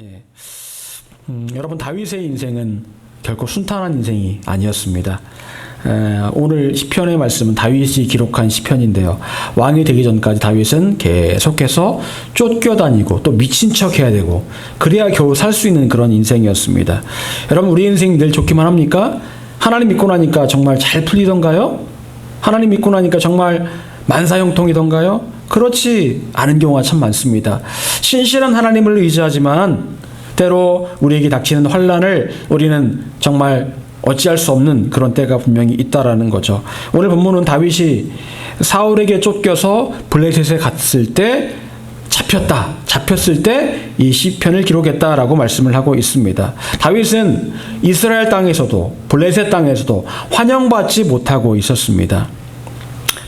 예. 여러분, 다윗의 인생은 결코 순탄한 인생이 아니었습니다. 오늘 시편의 말씀은 다윗이 기록한 시편인데요. 왕이 되기 전까지 다윗은 계속해서 쫓겨다니고 또 미친 척 해야 되고 그래야 겨우 살 수 있는 그런 인생이었습니다. 여러분, 우리 인생이 늘 좋기만 합니까? 하나님 믿고 나니까 정말 잘 풀리던가요? 하나님 믿고 나니까 정말 만사형통이던가요? 그렇지 않은 경우가 참 많습니다. 신실한 하나님을 의지하지만 때로 우리에게 닥치는 환난을 우리는 정말 어찌할 수 없는 그런 때가 분명히 있다라는 거죠. 오늘 본문은 다윗이 사울에게 쫓겨서 블레셋에 갔을 때 잡혔을 때 이 시편을 기록했다라고 말씀을 하고 있습니다. 다윗은 이스라엘 땅에서도 블레셋 땅에서도 환영받지 못하고 있었습니다.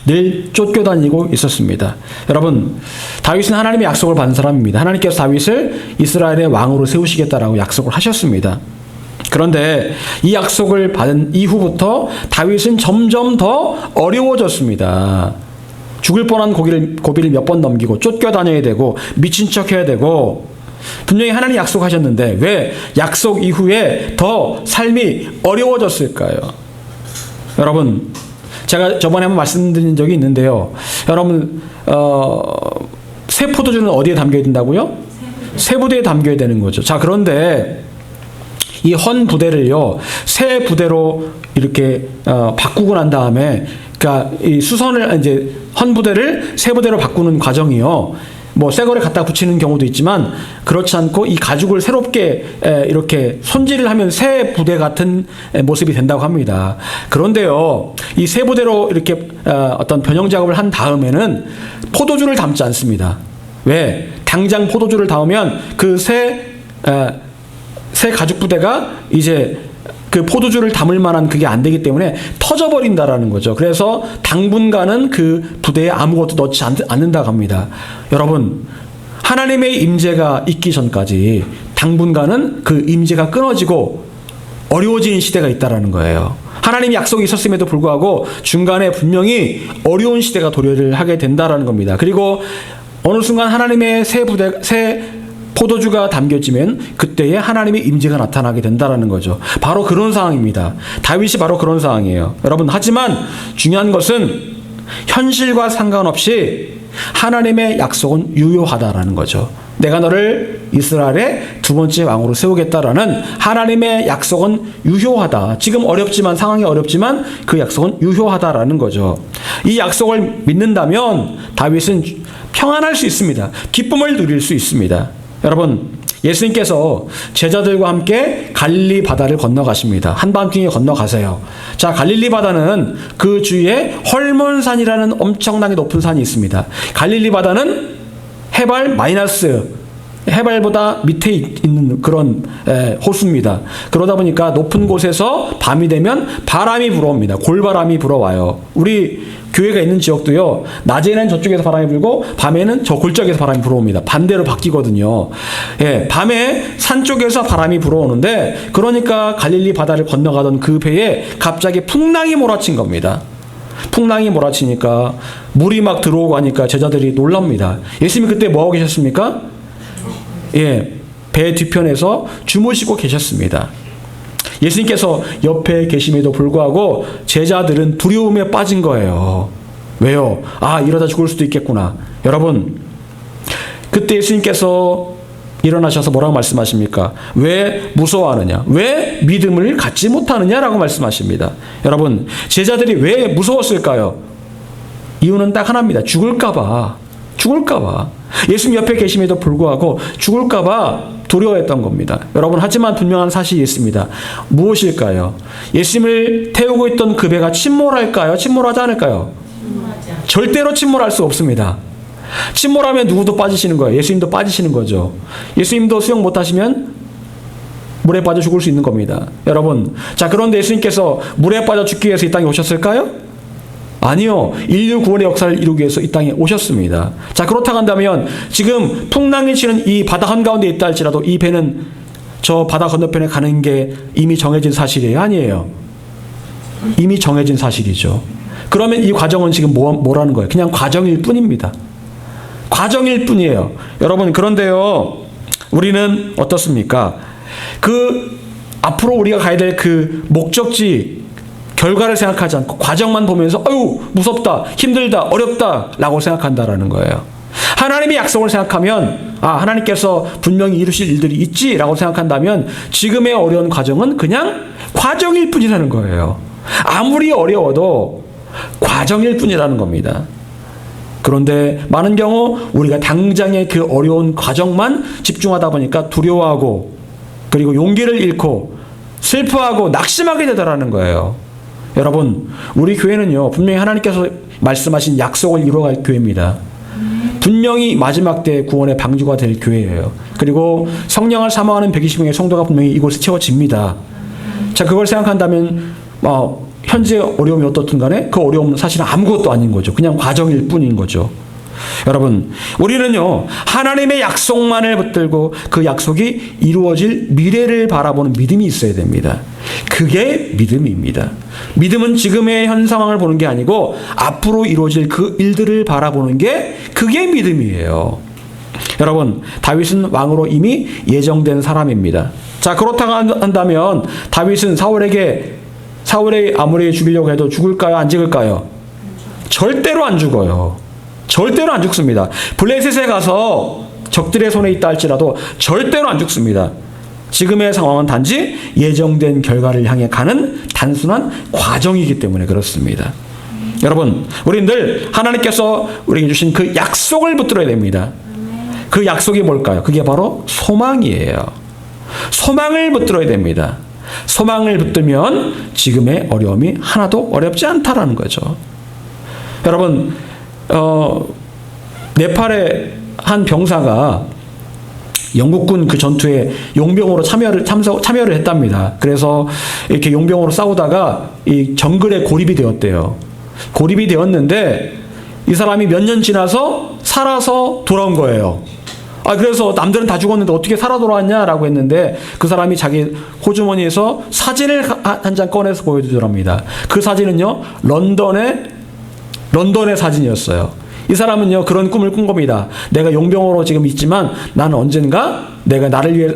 늘 쫓겨다니고 있었습니다. 여러분, 다윗은 하나님의 약속을 받은 사람입니다. 하나님께서 다윗을 이스라엘의 왕으로 세우시겠다라고 약속을 하셨습니다. 그런데 이 약속을 받은 이후부터 다윗은 점점 더 어려워졌습니다. 죽을 뻔한 고비를 몇 번 넘기고 쫓겨다녀야 되고 미친 척 해야 되고, 분명히 하나님 약속하셨는데 왜 약속 이후에 더 삶이 어려워졌을까요? 여러분, 제가 저번에 한번 말씀드린 적이 있는데요. 여러분, 새 포도주는 어디에 담겨야 된다고요? 새 부대에 담겨야 되는 거죠. 자, 그런데 이 헌 부대를요, 새 부대로 이렇게 바꾸고 난 다음에, 그러니까 이 수선을 이제 헌 부대를 새 부대로 바꾸는 과정이요. 뭐 새 거를 갖다 붙이는 경우도 있지만 그렇지 않고 이 가죽을 새롭게 이렇게 손질을 하면 새 부대 같은 모습이 된다고 합니다. 그런데요, 이 새 부대로 이렇게 어떤 변형 작업을 한 다음에는 포도주를 담지 않습니다. 왜? 당장 포도주를 담으면 그 새 가죽 부대가 이제 그 포도주를 담을 만한 그게 안 되기 때문에 터져버린다라는 거죠. 그래서 당분간은 그 부대에 아무것도 넣지 않는다고 합니다. 여러분, 하나님의 임재가 있기 전까지 당분간은 그 임재가 끊어지고 어려워지는 시대가 있다라는 거예요. 하나님의 약속이 있었음에도 불구하고 중간에 분명히 어려운 시대가 도래를 하게 된다라는 겁니다. 그리고 어느 순간 하나님의 새 포도주가 담겨지면 그때에 하나님의 임재가 나타나게 된다라는 거죠. 바로 그런 상황입니다. 다윗이 바로 그런 상황이에요. 여러분, 하지만 중요한 것은 현실과 상관없이 하나님의 약속은 유효하다라는 거죠. 내가 너를 이스라엘의 두 번째 왕으로 세우겠다라는 하나님의 약속은 유효하다. 지금 어렵지만, 상황이 어렵지만 그 약속은 유효하다라는 거죠. 이 약속을 믿는다면 다윗은 평안할 수 있습니다. 기쁨을 누릴 수 있습니다. 여러분, 예수님께서 제자들과 함께 갈릴리 바다를 건너가십니다. 한밤중에 건너가세요. 자, 갈릴리 바다는 그 주위에 헐몬산이라는 엄청나게 높은 산이 있습니다. 갈릴리 바다는 해발보다 밑에 있는 그런 호수입니다. 그러다 보니까 높은 곳에서 밤이 되면 바람이 불어옵니다. 골바람이 불어와요. 우리 교회가 있는 지역도요, 낮에는 저쪽에서 바람이 불고 밤에는 저 골짜기에서 바람이 불어옵니다. 반대로 바뀌거든요. 예, 밤에 산 쪽에서 바람이 불어오는데, 그러니까 갈릴리 바다를 건너가던 그 배에 갑자기 풍랑이 몰아친 겁니다. 풍랑이 몰아치니까 물이 막 들어오고 하니까 제자들이 놀랍니다. 예수님이 그때 뭐하고 계셨습니까? 예, 배 뒤편에서 주무시고 계셨습니다. 예수님께서 옆에 계심에도 불구하고 제자들은 두려움에 빠진 거예요. 왜요? 아, 이러다 죽을 수도 있겠구나. 여러분, 그때 예수님께서 일어나셔서 뭐라고 말씀하십니까? 왜 무서워하느냐? 왜 믿음을 갖지 못하느냐라고 말씀하십니다. 여러분, 제자들이 왜 무서웠을까요? 이유는 딱 하나입니다. 죽을까봐. 예수님 옆에 계심에도 불구하고 죽을까봐 두려워했던 겁니다. 여러분, 하지만 분명한 사실이 있습니다. 무엇일까요? 예수님을 태우고 있던 그 배가 침몰할까요? 침몰하지 않을까요? 절대로 침몰할 수 없습니다. 침몰하면 누구도 빠지시는 거예요. 예수님도 빠지시는 거죠. 예수님도 수영 못하시면 물에 빠져 죽을 수 있는 겁니다. 여러분, 자, 그런데 예수님께서 물에 빠져 죽기 위해서 이 땅에 오셨을까요? 아니요. 인류 구원의 역사를 이루기 위해서 이 땅에 오셨습니다. 자, 그렇다고 한다면 지금 풍랑이 치는 이 바다 한가운데 있다 할지라도 이 배는 저 바다 건너편에 가는 게 이미 정해진 사실이에요? 아니에요. 이미 정해진 사실이죠. 그러면 이 과정은 지금 뭐라는 거예요? 그냥 과정일 뿐입니다. 과정일 뿐이에요. 여러분, 그런데요, 우리는 어떻습니까? 그 앞으로 우리가 가야 될 그 목적지, 결과를 생각하지 않고 과정만 보면서 어휴 무섭다, 힘들다, 어렵다 라고 생각한다라는 거예요. 하나님의 약속을 생각하면 하나님께서 분명히 이루실 일들이 있지라고 생각한다면 지금의 어려운 과정은 그냥 과정일 뿐이라는 거예요. 아무리 어려워도 과정일 뿐이라는 겁니다. 그런데 많은 경우 우리가 당장의 그 어려운 과정만 집중하다 보니까 두려워하고 그리고 용기를 잃고 슬퍼하고 낙심하게 되더라는 거예요. 여러분, 우리 교회는요 분명히 하나님께서 말씀하신 약속을 이루어갈 교회입니다. 분명히 마지막 때 구원의 방주가 될 교회예요. 그리고 성령을 사모하는 120명의 성도가 분명히 이곳에 채워집니다. 자, 그걸 생각한다면 현재 어려움이 어떻든 간에 그 어려움은 사실은 아무것도 아닌 거죠. 그냥 과정일 뿐인 거죠. 여러분, 우리는요 하나님의 약속만을 붙들고 그 약속이 이루어질 미래를 바라보는 믿음이 있어야 됩니다. 그게 믿음입니다. 믿음은 지금의 현 상황을 보는 게 아니고 앞으로 이루어질 그 일들을 바라보는 게 그게 믿음이에요. 여러분, 다윗은 왕으로 이미 예정된 사람입니다. 자, 그렇다고 한다면 다윗은 사울이 아무리 죽이려고 해도 죽을까요? 안 죽을까요? 절대로 안 죽어요. 절대로 안 죽습니다. 블레셋에 가서 적들의 손에 있다 할지라도 절대로 안 죽습니다. 지금의 상황은 단지 예정된 결과를 향해 가는 단순한 과정이기 때문에 그렇습니다. 여러분, 우리는 늘 하나님께서 우리에게 주신 그 약속을 붙들어야 됩니다. 그 약속이 뭘까요? 그게 바로 소망이에요. 소망을 붙들어야 됩니다. 소망을 붙들면 지금의 어려움이 하나도 어렵지 않다라는 거죠. 여러분, 네팔의 한 병사가 영국군 그 전투에 용병으로 참여를 했답니다. 그래서 이렇게 용병으로 싸우다가 이 정글에 고립이 되었대요. 고립이 되었는데 이 사람이 몇 년 지나서 살아서 돌아온 거예요. 그래서 남들은 다 죽었는데 어떻게 살아 돌아왔냐라고 했는데 그 사람이 자기 호주머니에서 사진을 한 장 꺼내서 보여주더랍니다. 그 사진은요 런던의 사진이었어요. 이 사람은요 그런 꿈을 꾼 겁니다. 내가 용병으로 지금 있지만 나는 언젠가 내가 나를 위해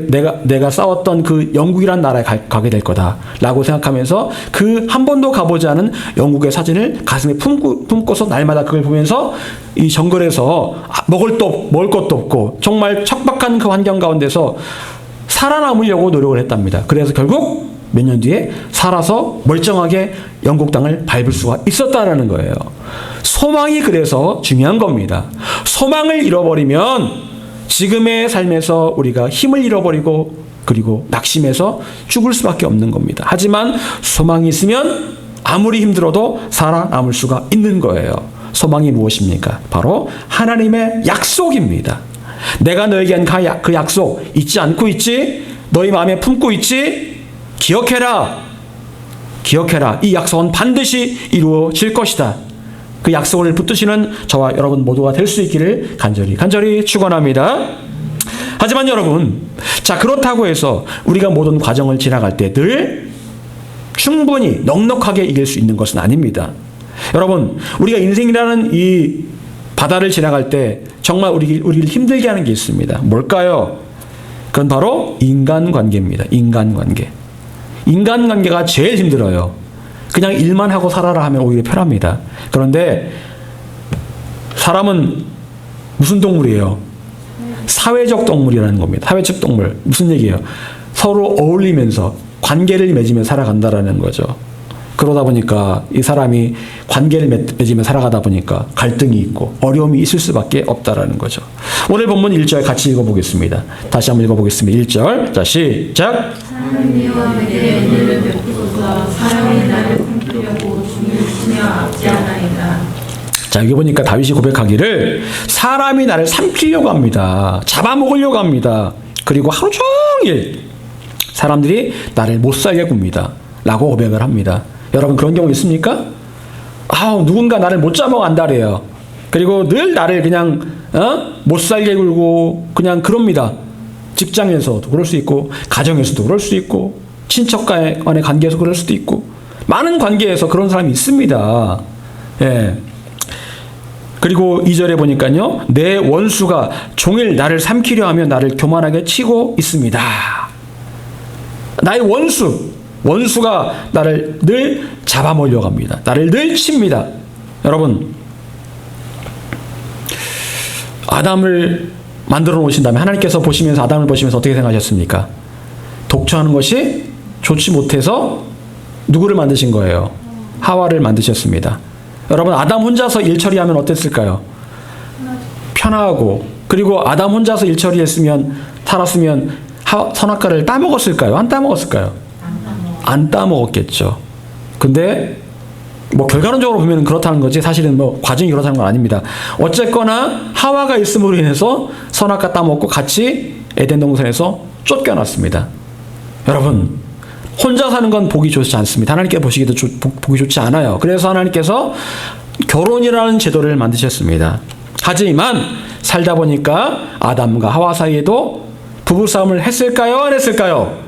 내가 싸웠던 그 영국이란 나라에 가게 될 거다라고 생각하면서 그 한 번도 가보지 않은 영국의 사진을 가슴에 품고서 날마다 그걸 보면서 이 정글에서 먹을 것도 없고 정말 척박한 그 환경 가운데서 살아남으려고 노력을 했답니다. 그래서 결국 몇 년 뒤에 살아서 멀쩡하게 영국 땅을 밟을 수가 있었다라는 거예요. 소망이 그래서 중요한 겁니다. 소망을 잃어버리면 지금의 삶에서 우리가 힘을 잃어버리고 그리고 낙심해서 죽을 수밖에 없는 겁니다. 하지만 소망이 있으면 아무리 힘들어도 살아남을 수가 있는 거예요. 소망이 무엇입니까? 바로 하나님의 약속입니다. 내가 너에게 한 그 약속 잊지 않고 있지? 너희 마음에 품고 있지? 기억해라. 이 약속은 반드시 이루어질 것이다. 그 약속을 붙드시는 저와 여러분 모두가 될 수 있기를 간절히 축원합니다. 하지만 여러분, 자, 그렇다고 해서 우리가 모든 과정을 지나갈 때 늘 충분히 넉넉하게 이길 수 있는 것은 아닙니다. 여러분, 우리가 인생이라는 이 바다를 지나갈 때 정말 우리를 힘들게 하는 게 있습니다. 뭘까요? 그건 바로 인간관계입니다. 인간관계가 제일 힘들어요. 그냥 일만 하고 살아라 하면 오히려 편합니다. 그런데 사람은 무슨 동물이에요? 사회적 동물이라는 겁니다. 사회적 동물. 무슨 얘기예요? 서로 어울리면서 관계를 맺으며 살아간다라는 거죠. 그러다 보니까 이 사람이 관계를 맺으며 살아가다 보니까 갈등이 있고 어려움이 있을 수밖에 없다라는 거죠. 오늘 본문 1절 같이 읽어보겠습니다. 다시 한번 읽어보겠습니다. 1절. 자, 시작. 하나님이여 내게 은혜를 베푸소서. 사람이 나를 품으려고 중일치며 압제하나이다. 자, 여기 보니까 다윗이 고백하기를 사람이 나를 삼키려고 합니다. 잡아먹으려고 합니다. 그리고 하루 종일 사람들이 나를 못 살게 굽니다. 라고 고백을 합니다. 여러분, 그런 경우 있습니까? 누군가 나를 못 잡아간다래요. 그리고 늘 나를 그냥 못 살게 굴고 그냥 그럽니다. 직장에서도 그럴 수 있고 가정에서도 그럴 수 있고 친척 간의 관계에서 그럴 수도 있고 많은 관계에서 그런 사람이 있습니다. 예. 그리고 2절에 보니까요. 내 원수가 종일 나를 삼키려 하며 나를 교만하게 치고 있습니다. 나의 원수가 나를 늘 잡아먹으려고 합니다. 나를 늘 칩니다. 여러분, 아담을 만들어 놓으신 다음에 하나님께서 보시면서 아담을 보시면서 어떻게 생각하셨습니까? 독처하는 것이 좋지 못해서 누구를 만드신 거예요? 하와를 만드셨습니다. 여러분, 아담 혼자서 일 처리하면 어땠을까요? 편하고, 그리고 아담 혼자서 일 처리했으면, 살았으면 선악과를 따먹었을까요? 안 따먹었을까요? 안 따먹었겠죠. 근데 뭐 결과론적으로 보면 그렇다는 거지 사실은 뭐 과정이 그렇다는 건 아닙니다. 어쨌거나 하와가 있음으로 인해서 선악과 따먹고 같이 에덴 동산에서 쫓겨났습니다. 여러분, 혼자 사는 건 보기 좋지 않습니다. 하나님께 보시기도 보기 좋지 않아요. 그래서 하나님께서 결혼이라는 제도를 만드셨습니다. 하지만 살다 보니까 아담과 하와 사이에도 부부싸움을 했을까요? 안 했을까요?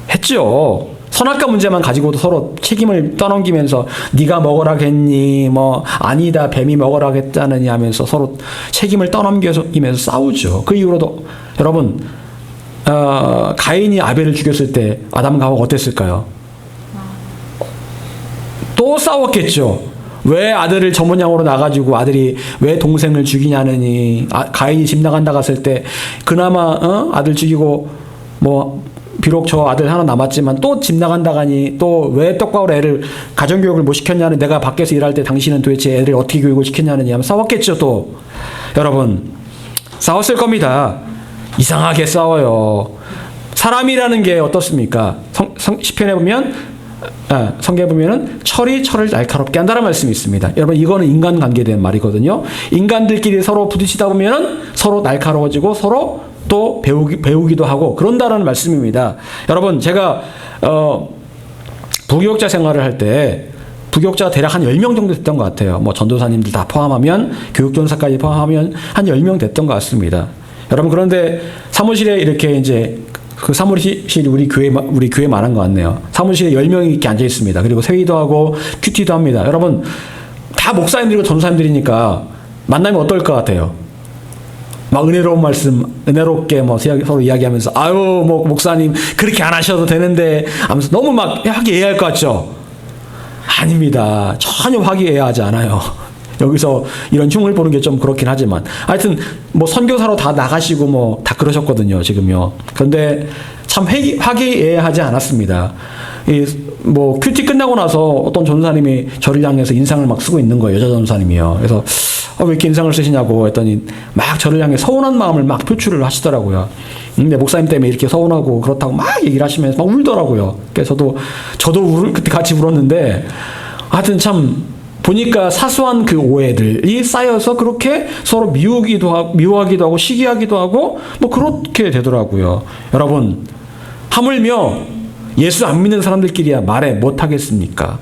했죠. 선악과 문제만 가지고도 서로 책임을 떠넘기면서 네가 먹으라겠니? 뭐 아니다 뱀이 먹으라겠다느니 하면서 서로 책임을 떠넘기면서 싸우죠. 그 이후로도 여러분 가인이 아벨을 죽였을 때 아담과 하와가 어땠을까요? 또 싸웠겠죠. 왜 아들을 전문양으로 나가지고 아들이 왜 동생을 죽이냐느니 가인이 집 나간다 갔을 때 그나마 아들 죽이고 뭐 비록 저 아들 하나 남았지만 또 집 나간다 가니 또 왜 똑바로 애를 가정교육을 못 시켰냐는 내가 밖에서 일할 때 당신은 도대체 애를 어떻게 교육을 시켰냐느니 하면 싸웠겠죠. 또 여러분 싸웠을 겁니다. 이상하게 싸워요. 사람이라는 게 어떻습니까? 시편에 보면 성경에 보면은 철이 철을 날카롭게 한다는 말씀이 있습니다. 여러분 이거는 인간관계에 대한 말이거든요. 인간들끼리 서로 부딪히다 보면은 서로 날카로워지고 서로 또 배우기도 하고 그런다라는 말씀입니다. 여러분 제가 부교육자 생활을 할 때 부교육자가 대략 한 10명 정도 됐던 것 같아요. 뭐 전도사님들 다 포함하면 교육전사까지 포함하면 한 10명 됐던 것 같습니다. 여러분 그런데 사무실에 이렇게 이제 그 사무실이 우리 교회 말한 것 같네요. 사무실에 10명이 이렇게 앉아 있습니다. 그리고 회의도 하고 큐티도 합니다. 여러분 다 목사님들이고 전도사님들이니까 만나면 어떨 것 같아요? 막 은혜로운 말씀, 은혜롭게 뭐 서로 이야기하면서 아유 뭐 목사님 그렇게 안 하셔도 되는데 하면서 너무 막 화기애애할 것 같죠? 아닙니다. 전혀 화기애애하지 않아요. 여기서 이런 흉을 보는 게 좀 그렇긴 하지만 하여튼 뭐 선교사로 다 나가시고 뭐 다 그러셨거든요 지금요. 그런데 참 화기애애하지 않았습니다. 이 뭐 큐티 끝나고 나서 어떤 전도사님이 저를 향해서 인상을 막 쓰고 있는 거예요. 여자 전도사님이요. 그래서 왜 이렇게 인상을 쓰시냐고 했더니 막 저를 향해 서운한 마음을 막 표출을 하시더라고요. 근데 목사님 때문에 이렇게 서운하고 그렇다고 막 얘기를 하시면서 막 울더라고요. 그래서 저도 그때 같이 울었는데 하여튼 참 보니까 사소한 그 오해들이 쌓여서 그렇게 서로 미워하기도 하고 시기하기도 하고 뭐 그렇게 되더라고요. 여러분 하물며 예수 안 믿는 사람들끼리야 말해 못하겠습니까?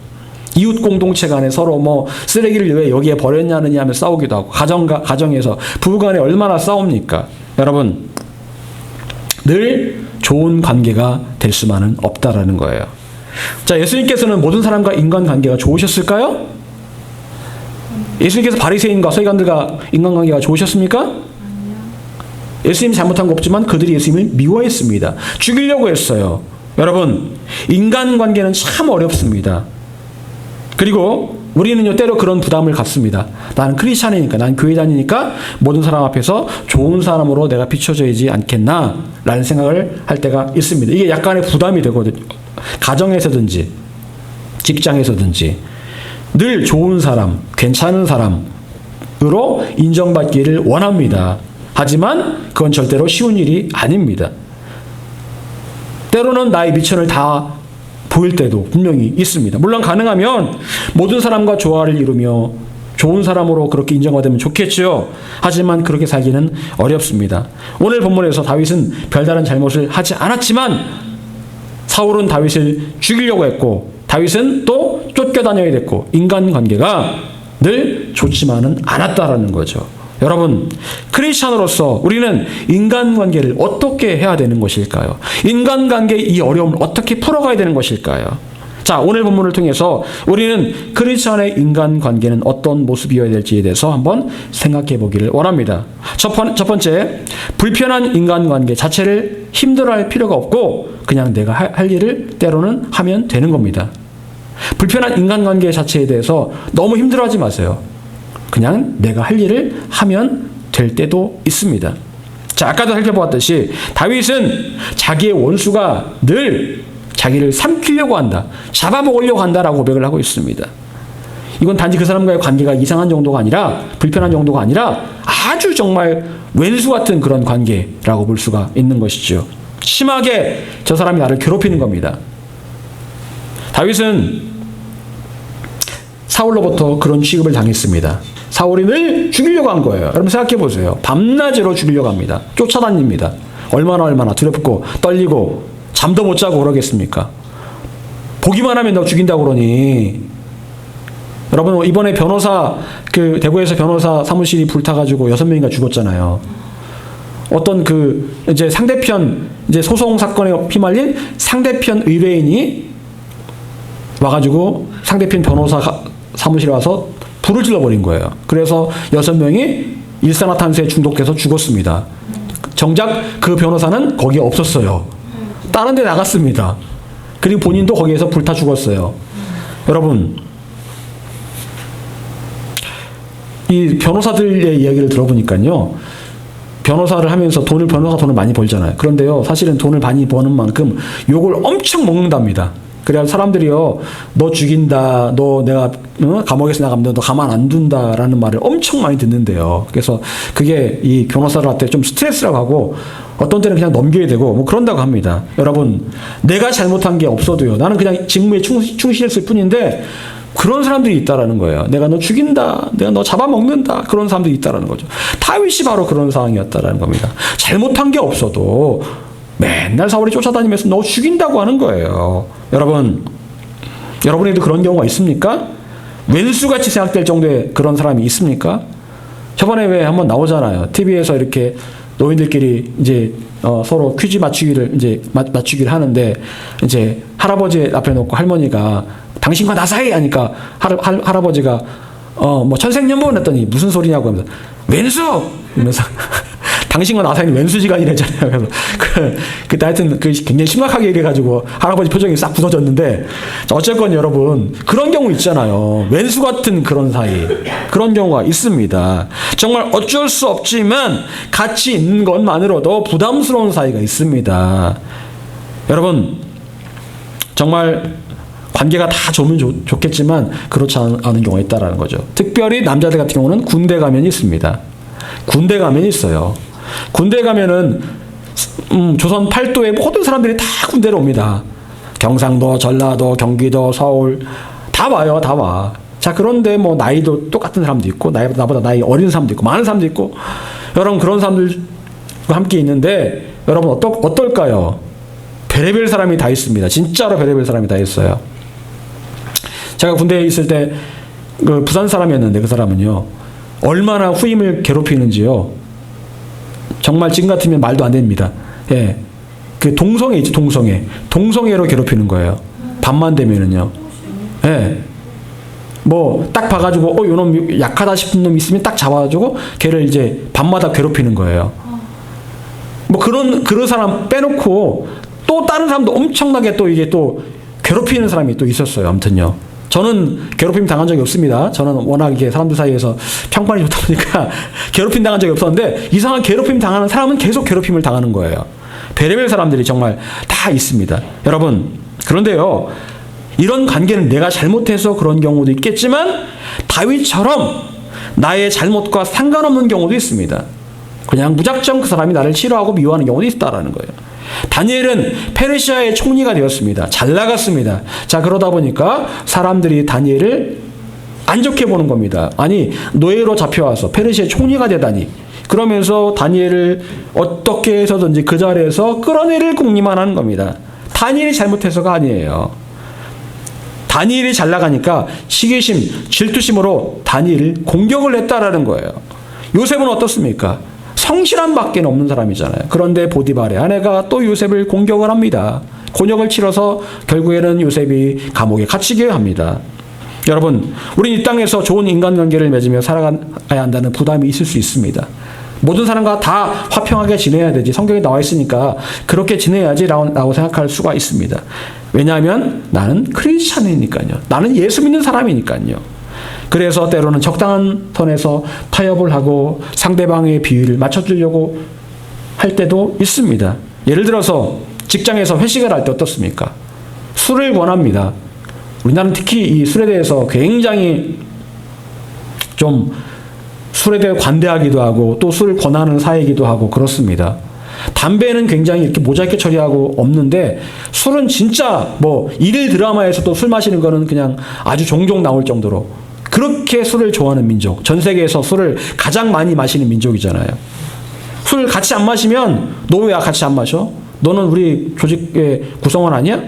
이웃 공동체 간에 서로 뭐 쓰레기를 왜 여기에 버렸냐느냐 하며 싸우기도 하고 가정에서 부부간에 얼마나 싸웁니까? 여러분 늘 좋은 관계가 될 수만은 없다라는 거예요. 자, 예수님께서는 모든 사람과 인간관계가 좋으셨을까요? 예수님께서 바리새인과 서기관들과 인간관계가 좋으셨습니까? 예수님이 잘못한 거 없지만 그들이 예수님을 미워했습니다. 죽이려고 했어요. 여러분 인간관계는 참 어렵습니다. 그리고 우리는요 때로 그런 부담을 갖습니다. 나는 크리스찬이니까 나는 교회 다니니까 모든 사람 앞에서 좋은 사람으로 내가 비춰져야지 않겠나 라는 생각을 할 때가 있습니다. 이게 약간의 부담이 되거든요. 가정에서든지 직장에서든지 늘 좋은 사람, 괜찮은 사람으로 인정받기를 원합니다. 하지만 그건 절대로 쉬운 일이 아닙니다. 때로는 나의 미천을 다 보일 때도 분명히 있습니다. 물론 가능하면 모든 사람과 조화를 이루며 좋은 사람으로 그렇게 인정받으면 좋겠죠. 하지만 그렇게 살기는 어렵습니다. 오늘 본문에서 다윗은 별다른 잘못을 하지 않았지만 사울은 다윗을 죽이려고 했고 다윗은 또 쫓겨다녀야 됐고 인간관계가 늘 좋지만은 않았다라는 거죠. 여러분 크리스찬으로서 우리는 인간관계를 어떻게 해야 되는 것일까요? 인간관계의 이 어려움을 어떻게 풀어가야 되는 것일까요? 자, 오늘 본문을 통해서 우리는 크리스천의 인간관계는 어떤 모습이어야 될지에 대해서 한번 생각해 보기를 원합니다. 첫 번째, 불편한 인간관계 자체를 힘들어할 필요가 없고 그냥 내가 할 일을 때로는 하면 되는 겁니다. 불편한 인간관계 자체에 대해서 너무 힘들어하지 마세요. 그냥 내가 할 일을 하면 될 때도 있습니다. 자, 아까도 살펴보았듯이 다윗은 자기의 원수가 늘 자기를 삼키려고 한다, 잡아먹으려고 한다라고 고백을 하고 있습니다. 이건 단지 그 사람과의 관계가 이상한 정도가 아니라, 불편한 정도가 아니라 아주 정말 왼수 같은 그런 관계라고 볼 수가 있는 것이죠. 심하게 저 사람이 나를 괴롭히는 겁니다. 다윗은 사울로부터 그런 취급을 당했습니다. 사울이 늘 죽이려고 한 거예요. 여러분 생각해 보세요. 밤낮으로 죽이려고 합니다. 쫓아다닙니다. 얼마나 두렵고 떨리고 잠도 못 자고 그러겠습니까? 보기만 하면 너 죽인다고 그러니. 여러분 이번에 변호사 대구에서 변호사 사무실이 불타가지고 6명인가 죽었잖아요. 어떤 이제 상대편 이제 소송 사건에 휘말린 상대편 의뢰인이 와가지고 상대편 변호사 사무실에 와서 불을 질러버린 거예요. 그래서 6명이 일산화탄소에 중독돼서 죽었습니다. 정작 그 변호사는 거기에 없었어요. 다른 데 나갔습니다. 그리고 본인도 거기에서 불타 죽었어요. 여러분, 이 변호사들의 이야기를 들어보니까요, 변호사를 하면서 변호사 돈을 많이 벌잖아요. 그런데요, 사실은 돈을 많이 버는 만큼 욕을 엄청 먹는답니다. 그래야 사람들이요, 너 죽인다, 내가 감옥에서 나가면 너 가만 안 둔다라는 말을 엄청 많이 듣는데요. 그래서 그게 이 변호사들한테 좀 스트레스라고 하고 어떤 때는 그냥 넘겨야 되고 뭐 그런다고 합니다. 여러분, 내가 잘못한 게 없어도요, 나는 그냥 직무에 충실했을 뿐인데 그런 사람들이 있다라는 거예요. 내가 너 죽인다, 내가 너 잡아먹는다, 그런 사람들이 있다라는 거죠. 다윗이 바로 그런 상황이었다라는 겁니다. 잘못한 게 없어도 맨날 사울이 쫓아다니면서 너 죽인다고 하는 거예요. 여러분에도 그런 경우가 있습니까? 왼수같이 생각될 정도의 그런 사람이 있습니까? 저번에 왜 한번 나오잖아요. TV에서 이렇게 노인들끼리 이제 서로 퀴즈 맞추기를 하는데, 이제 할아버지 앞에 놓고 할머니가 당신과 나 사이 하니까 할아버지가 뭐 천생연분 했더니 무슨 소리냐고 하면서 왼수! 이러면서 당신과 나 사이는 왼수지간이랬잖아요. 그래서 그때 하여튼 굉장히 심각하게 얘기해가지고 할아버지 표정이 싹 굳어졌는데, 어쨌건 여러분 그런 경우 있잖아요. 왼수 같은 그런 사이, 그런 경우가 있습니다. 정말 어쩔 수 없지만 같이 있는 것만으로도 부담스러운 사이가 있습니다. 여러분 정말 관계가 다 좋으면 좋겠지만 그렇지 않은 경우가 있다라는 거죠. 특별히 남자들 같은 경우는 군대 가면이 있습니다. 군대 가면이 있어요. 군대 가면은 조선 팔도의 모든 사람들이 다 군대로 옵니다. 경상도, 전라도, 경기도, 서울 다 와요. 다 와. 자, 그런데 뭐 나이도 똑같은 사람도 있고 나보다 나이 어린 사람도 있고 많은 사람도 있고, 여러분 그런 사람들과 함께 있는데 여러분 어떨까요? 별의별 사람이 다 있습니다. 진짜로 별의별 사람이 다 있어요. 제가 군대에 있을 때 부산 사람이었는데, 그 사람은요 얼마나 후임을 괴롭히는지요. 정말 지금 같으면 말도 안 됩니다. 예, 동성애 있죠, 동성애로 괴롭히는 거예요. 밤만 되면은요. 예, 뭐 딱 봐가지고 요놈 약하다 싶은 놈 있으면 딱 잡아가지고 걔를 이제 밤마다 괴롭히는 거예요. 뭐 그런 사람 빼놓고 또 다른 사람도 엄청나게 또 이게 또 괴롭히는 사람이 또 있었어요. 아무튼요. 저는 괴롭힘 당한 적이 없습니다. 저는 워낙 이게 사람들 사이에서 평판이 좋다 보니까 괴롭힘 당한 적이 없었는데, 이상한 괴롭힘 당하는 사람은 계속 괴롭힘을 당하는 거예요. 별의별 사람들이 정말 다 있습니다. 여러분, 그런데요, 이런 관계는 내가 잘못해서 그런 경우도 있겠지만 다윗처럼 나의 잘못과 상관없는 경우도 있습니다. 그냥 무작정 그 사람이 나를 싫어하고 미워하는 경우도 있다라는 거예요. 다니엘은 페르시아의 총리가 되었습니다. 잘 나갔습니다. 자, 그러다 보니까 사람들이 다니엘을 안 좋게 보는 겁니다. 아니, 노예로 잡혀와서 페르시아의 총리가 되다니. 그러면서 다니엘을 어떻게 해서든지 그 자리에서 끌어내릴 궁리만 하는 겁니다. 다니엘이 잘못해서가 아니에요. 다니엘이 잘 나가니까 시기심, 질투심으로 다니엘을 공격을 했다라는 거예요. 요셉은 어떻습니까? 성실한 밖에 없는 사람이잖아요. 그런데 보디발의 아내가 또 요셉을 공격을 합니다. 곤욕을 치러서 결국에는 요셉이 감옥에 갇히게 합니다. 여러분, 우리는 이 땅에서 좋은 인간관계를 맺으며 살아가야 한다는 부담이 있을 수 있습니다. 모든 사람과 다 화평하게 지내야 되지, 성경에 나와 있으니까 그렇게 지내야지라고 생각할 수가 있습니다. 왜냐하면 나는 크리스찬이니까요. 나는 예수 믿는 사람이니까요. 그래서 때로는 적당한 선에서 타협을 하고 상대방의 비위를 맞춰주려고 할 때도 있습니다. 예를 들어서 직장에서 회식을 할 때 어떻습니까? 술을 권합니다. 우리나라는 특히 이 술에 대해서 굉장히 좀 술에 대해 관대하기도 하고 또 술을 권하는 사회이기도 하고 그렇습니다. 담배는 굉장히 이렇게 모자이크 처리하고 없는데 술은 진짜 뭐 일일 드라마에서도 술 마시는 거는 그냥 아주 종종 나올 정도로 그렇게 술을 좋아하는 민족, 전 세계에서 술을 가장 많이 마시는 민족이잖아요. 술 같이 안 마시면 너 왜 같이 안 마셔? 너는 우리 조직의 구성원 아니야?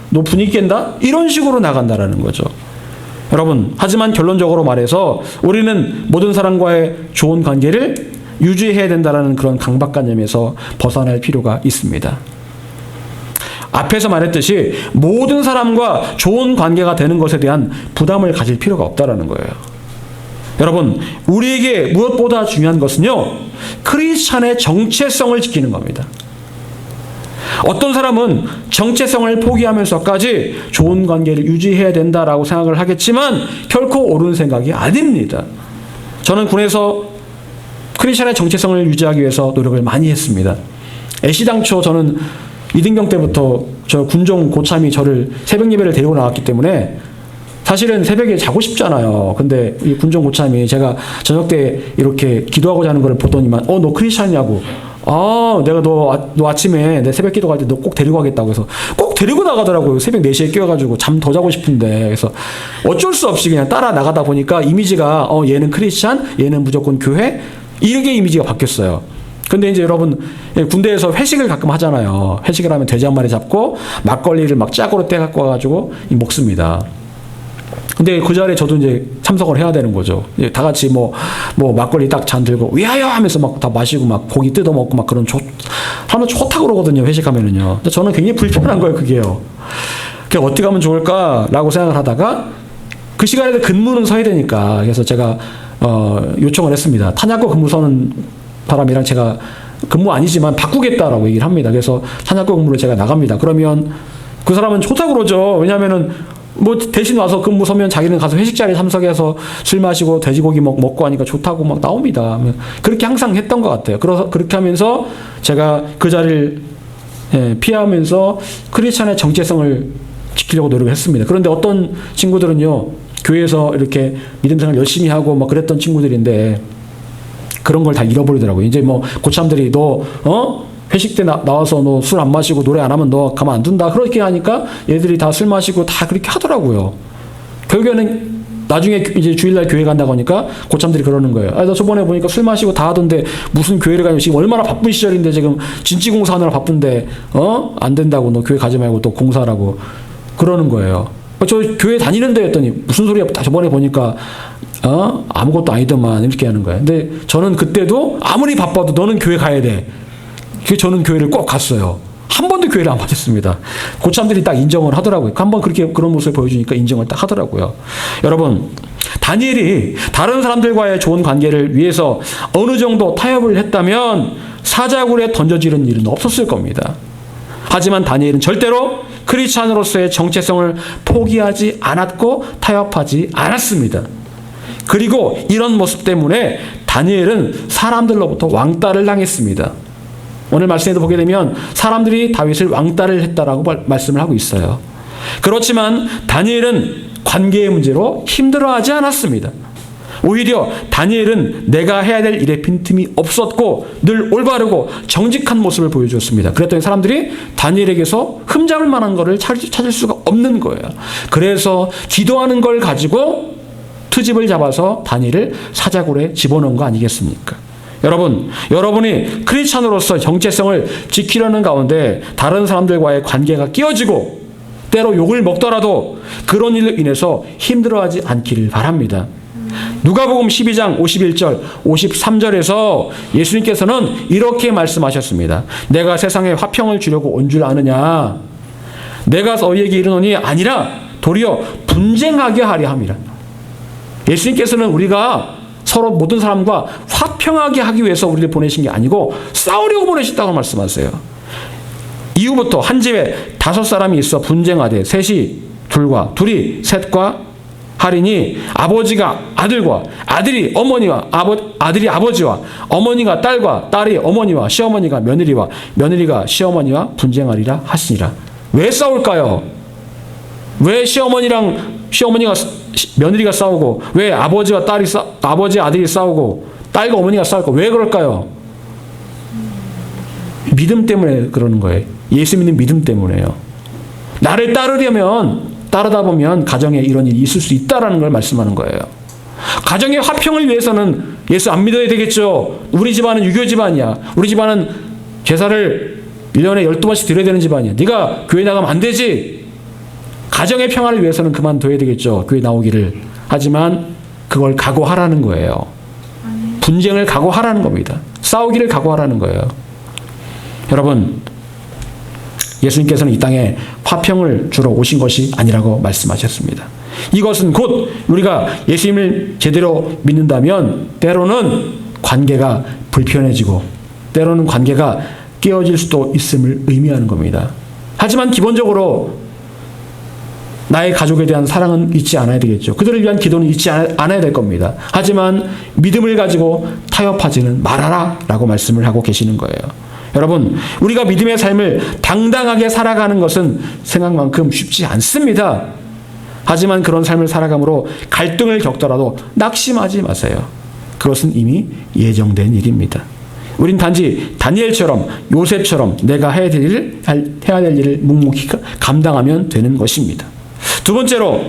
너 분위기 깬다? 이런 식으로 나간다라는 거죠. 여러분, 하지만 결론적으로 말해서 우리는 모든 사람과의 좋은 관계를 유지해야 된다는 그런 강박관념에서 벗어날 필요가 있습니다. 앞에서 말했듯이 모든 사람과 좋은 관계가 되는 것에 대한 부담을 가질 필요가 없다는 거예요. 여러분, 우리에게 무엇보다 중요한 것은요, 크리스찬의 정체성을 지키는 겁니다. 어떤 사람은 정체성을 포기하면서까지 좋은 관계를 유지해야 된다라고 생각을 하겠지만 결코 옳은 생각이 아닙니다. 저는 군에서 크리스찬의 정체성을 유지하기 위해서 노력을 많이 했습니다. 애시당초 저는 이등병 때부터 저 군종 고참이 저를 새벽 예배를 데리고 나왔기 때문에 사실은 새벽에 자고 싶잖아요. 근데 이 군종 고참이 제가 저녁 때 이렇게 기도하고 자는 걸 보더니만 너 크리스찬이냐고. 내가 너 아침에 내 새벽 기도 갈 때 너 꼭 데리고 가겠다고 해서 꼭 데리고 나가더라고요. 새벽 4시에 깨워가지고 잠 더 자고 싶은데. 그래서 어쩔 수 없이 그냥 따라 나가다 보니까 이미지가 얘는 크리스찬, 얘는 무조건 교회, 이렇게 이미지가 바뀌었어요. 근데 이제 여러분, 군대에서 회식을 가끔 하잖아요. 회식을 하면 돼지 한 마리 잡고 막걸리를 막 짝으로 떼갖고 와가지고 먹습니다. 근데 그 자리에 저도 이제 참석을 해야 되는 거죠. 다 같이 뭐 막걸리 딱 잔 들고 위하여 하면서 막 다 마시고 막 고기 뜯어 먹고 막 그런 하면 좋다 그러거든요. 회식하면은요. 근데 저는 굉장히 불편한 거예요, 그게요. 그게 어떻게 하면 좋을까라고 생각을 하다가 그 시간에도 근무는 서야 되니까 그래서 제가 요청을 했습니다. 탄약고 근무 서는 사람이랑 제가 근무 아니지만 바꾸겠다라고 얘기를 합니다. 그래서 탄약고 근무를 제가 나갑니다. 그러면 그 사람은 좋다고 그러죠. 왜냐면은 뭐 대신 와서 근무 서면 자기는 가서 회식 자리에 참석해서 술 마시고 돼지고기 먹고 하니까 좋다고 막 나옵니다. 그렇게 항상 했던 것 같아요. 그래서 그렇게 하면서 제가 그 자리를 피하면서 크리스찬의 정체성을 지키려고 노력을 했습니다. 그런데 어떤 친구들은요, 교회에서 이렇게 믿음 생활 열심히 하고 막 그랬던 친구들인데 그런 걸 다 잃어버리더라고요. 이제 뭐 고참들이 너 회식 때 나와서 너 술 안 마시고 노래 안 하면 너 가만 안 둔다. 그렇게 하니까 얘들이 다 술 마시고 다 그렇게 하더라고요. 결국에는 나중에 이제 주일날 교회 간다고 하니까 고참들이 그러는 거예요. 나 저번에 보니까 술 마시고 다 하던데 무슨 교회를 가냐. 지금 얼마나 바쁜 시절인데 지금 진지공사 하느라 바쁜데 안 된다고 너 교회 가지 말고 또 공사하라고 그러는 거예요. 저 교회 다니는데 했더니 무슨 소리야. 저번에 보니까 아무것도 아니더만 이렇게 하는 거예요. 근데 저는 그때도 아무리 바빠도 너는 교회 가야 돼. 저는 교회를 꼭 갔어요. 한 번도 교회를 안 빠졌습니다. 고참들이 딱 인정을 하더라고요. 한번 그런 모습을 보여주니까 인정을 딱 하더라고요. 여러분, 다니엘이 다른 사람들과의 좋은 관계를 위해서 어느 정도 타협을 했다면 사자굴에 던져지는 일은 없었을 겁니다. 하지만 다니엘은 절대로 크리스찬으로서의 정체성을 포기하지 않았고 타협하지 않았습니다. 그리고 이런 모습 때문에 다니엘은 사람들로부터 왕따를 당했습니다. 오늘 말씀에도 보게 되면 사람들이 다윗을 왕따를 했다라고 말씀을 하고 있어요. 그렇지만 다니엘은 관계의 문제로 힘들어하지 않았습니다. 오히려 다니엘은 내가 해야 될 일에 빈틈이 없었고 늘 올바르고 정직한 모습을 보여주었습니다. 그랬더니 사람들이 다니엘에게서 흠잡을 만한 것을 찾을 수가 없는 거예요. 그래서 기도하는 걸 가지고 트집을 잡아서 다니엘을 사자굴에 집어넣은 거 아니겠습니까? 여러분이 크리스찬으로서 정체성을 지키려는 가운데 다른 사람들과의 관계가 끼어지고 때로 욕을 먹더라도 그런 일로 인해서 힘들어하지 않기를 바랍니다. 누가복음 12장 51절 53절에서 예수님께서는 이렇게 말씀하셨습니다. 내가 세상에 화평을 주려고 온 줄 아느냐? 내가 너희에게 이르노니 아니라 도리어 분쟁하게 하려 함이라. 예수님께서는 우리가 서로 모든 사람과 화평하게 하기 위해서 우리를 보내신 게 아니고 싸우려고 보내셨다고 말씀하세요. 이후부터 한 집에 5사람이 있어 분쟁하되 셋이 둘과 둘이 셋과 하리니 아버지가 아들과 아들이 어머니와 아들이 아버지와 어머니가 딸과 딸이 어머니와 시어머니가 며느리와 며느리가 시어머니와 분쟁하리라 하시니라. 왜 싸울까요? 왜 시어머니가 며느리가 싸우고 왜 아버지 아들이 싸우고 딸과 어머니가 싸울까? 왜 그럴까요? 믿음 때문에 그러는 거예요. 예수 믿는 믿음 때문에요. 나를 따르다 보면 가정에 이런 일이 있을 수 있다라는 걸 말씀하는 거예요. 가정의 화평을 위해서는 예수 안 믿어야 되겠죠. 우리 집안은 유교 집안이야. 우리 집안은 제사를 1년에 12번씩 드려야 되는 집안이야. 네가 교회 나가면 안 되지. 가정의 평화를 위해서는 그만둬야 되겠죠. 교회 나오기를. 하지만 그걸 각오하라는 거예요. 분쟁을 각오하라는 겁니다. 싸우기를 각오하라는 거예요. 여러분, 예수님께서는 이 땅에 화평을 주러 오신 것이 아니라고 말씀하셨습니다. 이것은 곧 우리가 예수님을 제대로 믿는다면 때로는 관계가 불편해지고 때로는 관계가 깨어질 수도 있음을 의미하는 겁니다. 하지만 기본적으로 나의 가족에 대한 사랑은 잊지 않아야 되겠죠. 그들을 위한 기도는 잊지 않아야 될 겁니다. 하지만 믿음을 가지고 타협하지는 말아라 라고 말씀을 하고 계시는 거예요. 여러분, 우리가 믿음의 삶을 당당하게 살아가는 것은 생각만큼 쉽지 않습니다. 하지만 그런 삶을 살아감으로 갈등을 겪더라도 낙심하지 마세요. 그것은 이미 예정된 일입니다. 우린 단지 다니엘처럼 요셉처럼 내가 해야 될 일을 묵묵히 감당하면 되는 것입니다. 두 번째로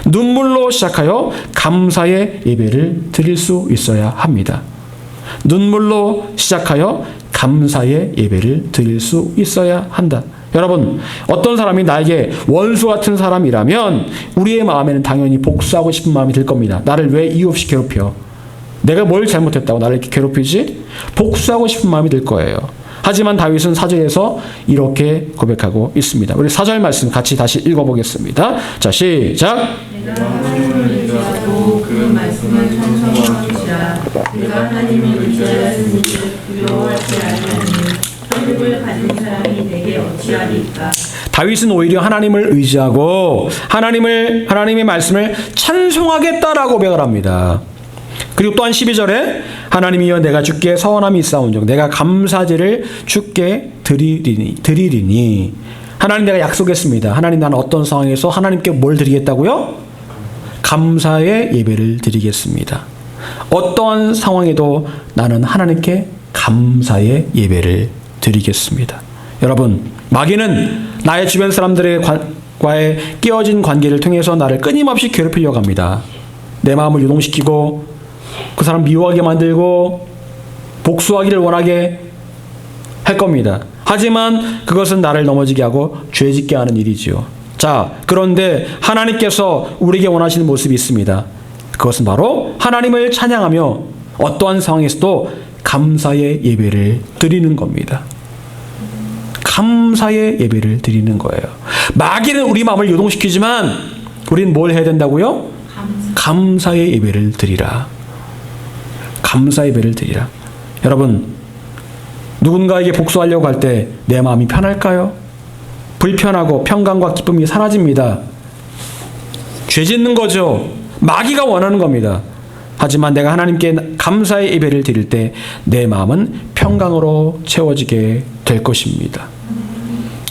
눈물로 시작하여 감사의 예배를 드릴 수 있어야 합니다. 눈물로 시작하여 감사의 예배를 드릴 수 있어야 한다. 여러분, 어떤 사람이 나에게 원수 같은 사람이라면 우리의 마음에는 당연히 복수하고 싶은 마음이 들 겁니다. 나를 왜 이유 없이 괴롭혀? 내가 뭘 잘못했다고 나를 이렇게 괴롭히지? 복수하고 싶은 마음이 들 거예요. 하지만 다윗은 4절에서 이렇게 고백하고 있습니다. 우리 4절 말씀 같이 다시 읽어보겠습니다. 자, 시작. 내가 하나님을 의지하고 그 말씀을 찬송하시라. 내가 하나님을 의지하였으니 두려워하지 아니하니 설득을 가진 사람이 내게 어찌하리까. 다윗은 오히려 하나님을 의지하고 하나님의 말씀을 찬송하겠다라고 고백을 합니다. 그리고 또한 12절에 하나님이여 내가 주께 서원함이 있사온즉 내가 감사제를 주께 드리리니 하나님 내가 약속했습니다. 하나님 나는 어떤 상황에서 하나님께 뭘 드리겠다고요? 감사의 예배를 드리겠습니다. 어떠한 상황에도 나는 하나님께 감사의 예배를 드리겠습니다. 여러분, 마귀는 나의 주변 사람들과의 끼어진 관계를 통해서 나를 끊임없이 괴롭히려고 합니다. 내 마음을 유동시키고 그 사람 미워하게 만들고 복수하기를 원하게 할 겁니다. 하지만 그것은 나를 넘어지게 하고 죄짓게 하는 일이지요. 자, 그런데 하나님께서 우리에게 원하시는 모습이 있습니다. 그것은 바로 하나님을 찬양하며 어떠한 상황에서도 감사의 예배를 드리는 겁니다. 감사의 예배를 드리는 거예요. 마귀는 우리 마음을 유동시키지만 우리는 뭘 해야 된다고요? 감사의 예배를 드리라. 감사의 예배를 드리라. 여러분, 누군가에게 복수하려고 할 때 내 마음이 편할까요? 불편하고 평강과 기쁨이 사라집니다. 죄 짓는 거죠. 마귀가 원하는 겁니다. 하지만 내가 하나님께 감사의 예배를 드릴 때 내 마음은 평강으로 채워지게 될 것입니다.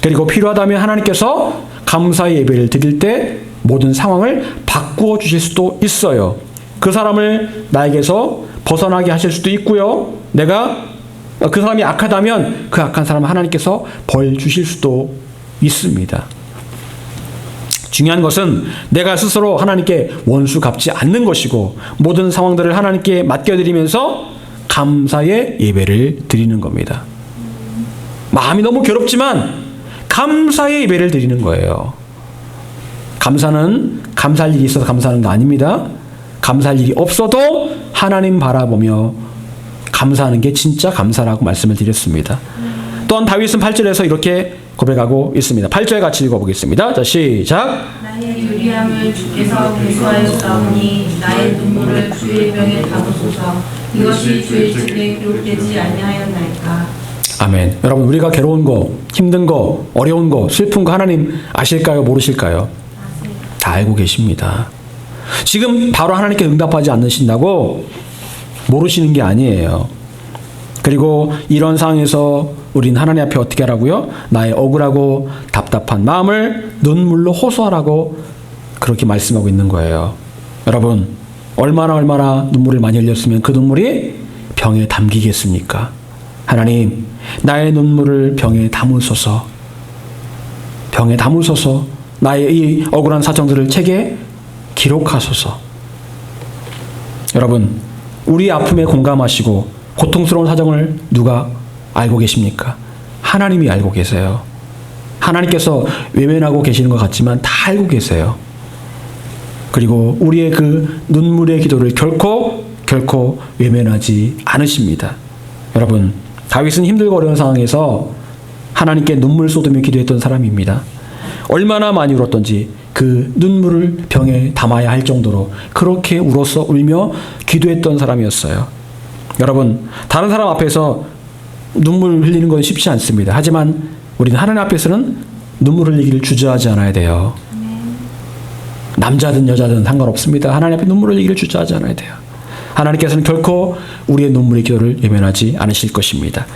그리고 필요하다면 하나님께서 감사의 예배를 드릴 때 모든 상황을 바꾸어 주실 수도 있어요. 그 사람을 나에게서 벗어나게 하실 수도 있고요. 내가 그 사람이 악하다면 그 악한 사람을 하나님께서 벌 주실 수도 있습니다. 중요한 것은 내가 스스로 하나님께 원수 갚지 않는 것이고 모든 상황들을 하나님께 맡겨드리면서 감사의 예배를 드리는 겁니다. 마음이 너무 괴롭지만 감사의 예배를 드리는 거예요. 감사는 감사할 일이 있어서 감사하는 거 아닙니다. 감사할 일이 없어도 하나님 바라보며 감사하는 게 진짜 감사라고 말씀을 드렸습니다. 또한 다윗은 8절에서 이렇게 고백하고 있습니다. 8절 같이 읽어보겠습니다. 자, 시작. 나의 유리함을 주께서 배수하였사오니 나의 눈물을 주의 병에 담으소서. 이것이 주의 책에 기록되지 아니하였나이까. 아멘. 여러분, 우리가 괴로운 거, 힘든 거, 어려운 거, 슬픈 거 하나님 아실까요? 모르실까요? 다 알고 계십니다. 지금 바로 하나님께 응답하지 않으신다고 모르시는 게 아니에요. 그리고 이런 상황에서 우린 하나님 앞에 어떻게 하라고요? 나의 억울하고 답답한 마음을 눈물로 호소하라고 그렇게 말씀하고 있는 거예요. 여러분, 얼마나 눈물을 많이 흘렸으면 그 눈물이 병에 담기겠습니까? 하나님, 나의 눈물을 병에 담으소서. 병에 담으소서. 나의 이 억울한 사정들을 책에 기록하소서. 여러분, 우리 아픔에 공감하시고 고통스러운 사정을 누가 알고 계십니까? 하나님이 알고 계세요. 하나님께서 외면하고 계시는 것 같지만 다 알고 계세요. 그리고 우리의 그 눈물의 기도를 결코 외면하지 않으십니다. 여러분, 다윗은 힘들고 어려운 상황에서 하나님께 눈물 쏟으며 기도했던 사람입니다. 얼마나 많이 울었던지 그 눈물을 병에 담아야 할 정도로 그렇게 울며 기도했던 사람이었어요. 여러분, 다른 사람 앞에서 눈물 흘리는 건 쉽지 않습니다. 하지만 우리는 하나님 앞에서는 눈물 흘리기를 주저하지 않아야 돼요. 남자든 여자든 상관없습니다. 하나님 앞에 눈물 흘리기를 주저하지 않아야 돼요. 하나님께서는 결코 우리의 눈물의 기도를 외면하지 않으실 것입니다.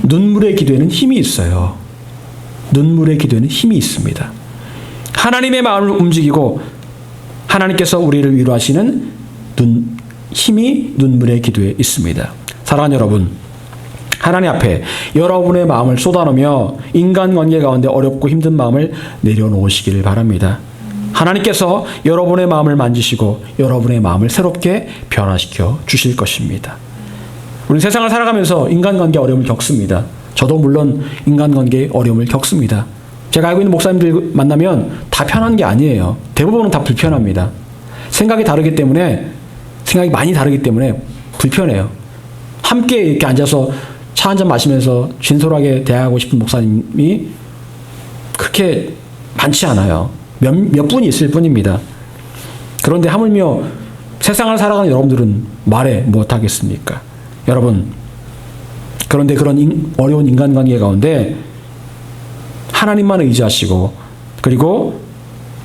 눈물의 기도에는 힘이 있어요. 눈물의 기도에는 힘이 있습니다. 하나님의 마음을 움직이고 하나님께서 우리를 위로하시는 힘이 눈물의 기도에 있습니다. 사랑하는 여러분, 하나님 앞에 여러분의 마음을 쏟아놓으며 인간관계 가운데 어렵고 힘든 마음을 내려놓으시기를 바랍니다. 하나님께서 여러분의 마음을 만지시고 여러분의 마음을 새롭게 변화시켜 주실 것입니다. 우리 세상을 살아가면서 인간관계 어려움을 겪습니다. 저도 물론 인간관계에 어려움을 겪습니다. 제가 알고 있는 목사님들 만나면 다 편한 게 아니에요. 대부분은 다 불편합니다. 생각이 많이 다르기 때문에 불편해요. 함께 이렇게 앉아서 차 한잔 마시면서 진솔하게 대화하고 싶은 목사님이 그렇게 많지 않아요. 몇 분이 있을 뿐입니다. 그런데 하물며 세상을 살아가는 여러분들은 말해 못하겠습니까? 여러분, 그런데 그런 어려운 인간관계 가운데 하나님만 의지하시고 그리고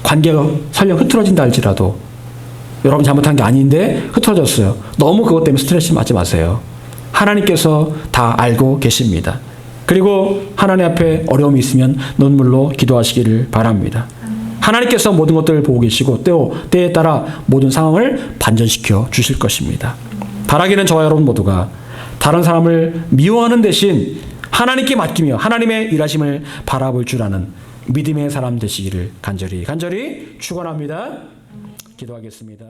관계가 설령 흐트러진다 할지라도 여러분 잘못한 게 아닌데 흐트러졌어요. 너무 그것 때문에 스트레스 받지 마세요. 하나님께서 다 알고 계십니다. 그리고 하나님 앞에 어려움이 있으면 눈물로 기도하시기를 바랍니다. 하나님께서 모든 것들을 보고 계시고 때에 따라 모든 상황을 반전시켜 주실 것입니다. 바라기는 저와 여러분 모두가 다른 사람을 미워하는 대신 하나님께 맡기며 하나님의 일하심을 바라볼 줄 아는 믿음의 사람 되시기를 간절히 축원합니다. 기도하겠습니다.